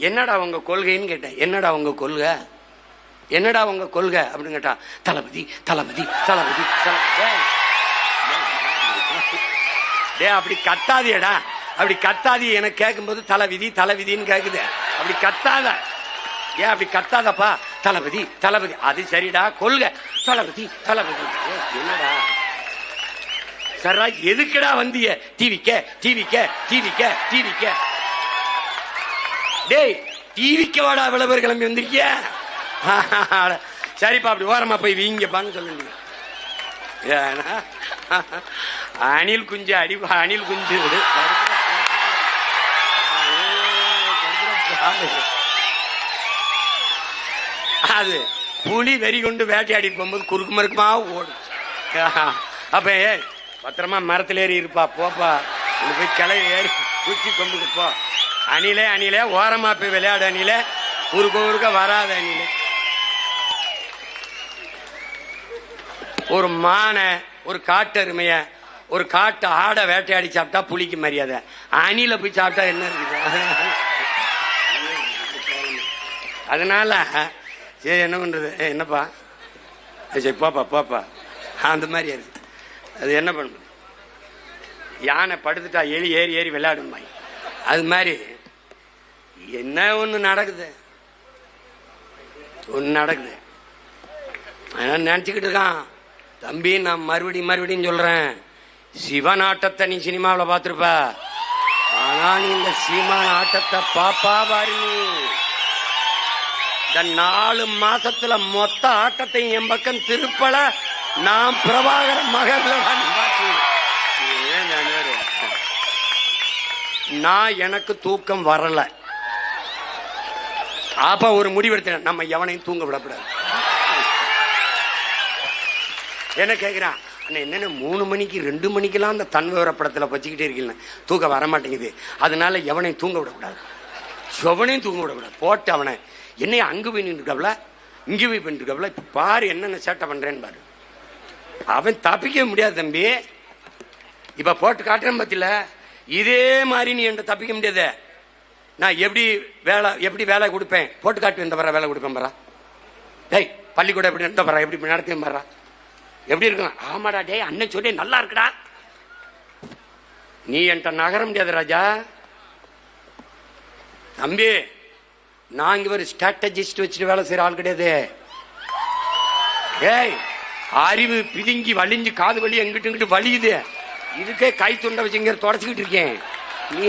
என்னடா உங்க கொள்கைன்னு கேட்டேன். என்னடா உங்க கொள்கை, என்னடா உங்க கொள்கை அப்படின்னு கேட்டா, தளபதி தளபதி தளபதி டே அப்படி கத்தாதியடா, அப்படி கத்தாதி. எனக்கு கேட்கும்போது தலைவிதி தலைவிதின்னு கேக்குது. அப்படி கத்தாத, ஏன் அப்படி கத்தாதப்பா? தளபதி தளபதி. அது சரிடா, கொள்கை தளபதி தளபதி. என்னடா சரா, எதுக்குடா வந்திய? டிவிக்க டிவிக்க டிவிக்க டிவிக்க. டேய் டிவிக்க வாடா, விளம்பர கிளம்பி வந்திருக்கிய. சரிப்பா, அப்படி ஓரமா போய் வீங்கப்பான்னு சொல்லுங்க. அணில் குஞ்சு அடி, அணில் குஞ்சு அது புலி வெறி கொண்டு வேட்டையாடி போகும்போது குறுக்கு மறுக்குமா ஓடும். அப்ப பத்திரமா மரத்துல ஏறி இருப்பா, போப்பா போய் கிளை ஏறி குச்சி கொம்புக்கு போ. அணிலே அணிலே ஓரமா போய் விளையாடு. அணிலே குறுக்க குறுக்க வராத. அணிலே ஒரு மானை, ஒரு காட்டு அருமைய, ஒரு காட்டு ஆடை வேட்டையாடி சாப்பிட்டா புலிக்கு மரியாதை. அணில போய் சாப்பிட்டா என்ன இருக்குது? அதனால சரி என்ன பண்றது, என்னப்பா சரி போப்பா போப்பா அந்த மாதிரி இருக்கு. அது என்ன பண்ணுது, யானை படுத்துட்டா எலி ஏறி ஏறி விளையாடும். அது மாதிரி என்ன ஒண்ணு நடக்குது, ஒண்ணு நடக்குது. நினைச்சுக்கிட்டு இருக்கான் தம்பி. நான் மறுபடியும் சொல்றேன், சிவன் ஆட்டத்தை நீ சினிமாவில் பார்த்திருப்ப, ஆனா நீ இந்த சீமான ஆட்டத்தை பாப்பா பாரு. நீ இந்த 4 மாசத்துல மொத்த ஆட்டத்தையும் என் பக்கம் திருப்பல. நான் பிரபாகர மகர்ல நான் எனக்கு தூக்கம் வரல. அப்ப ஒரு முடிவெடுத்தேன், நம்ம எவனையும் தூங்க விடக்கூடாது. என்ன கேட்கிறான், என்னென்ன 3 மணிக்கு 2 மணிக்கெல்லாம் அந்த தன்விவர படத்துல வச்சுக்கிட்டே இருக்கீங்க, தூக்கம் வரமாட்டேங்குது. அதனால எவனையும் தூங்க விடக்கூடாது, எவனையும் தூங்க விடக்கூடாது. போட்டு அவனை என்னைய அங்கு போய் நின்றுக்கவல, இங்கே போய் பண்ணிருக்கவல, இப்ப பாரு என்னென்ன சேட்டை பண்றேன்னு பாரு. அவன் தப்பிக்க முடியாது தம்பி. இப்ப போட்டு காட்டுறேன் பத்தில, இதே மாதிரி நீ என்கிட்ட தப்பிக்க முடியாது. நான் எப்படி வேலை கொடுப்பேன், போட்டு காட்டு இந்த வேலை கொடுப்பேன் பாரா. டேய் பள்ளிக்கூடம் எப்படி நடத்த பாரா, எப்படி நடத்தையும் பாரா, எப்படி இருக்கும். ஆமாடா டேய் அண்ணன் சொல்லி நல்லா இருக்குடா. நீ என்கிட்ட நகர முடியாது ராஜா. தம்பி நான் இங்க ஒரு ஸ்ட்ராட்டஜிஸ்ட் வச்சுட்டு வேலை செய்யற ஆள் கிடையாது. ஏய் அறிவு பிதுங்கி வலிஞ்சு காது வலி எங்கிட்டு இங்கிட்டு வலியுது. இதுக்கே கை துண்டை வச்சு இங்க தொடச்சுக்கிட்டு இருக்கேன். நீ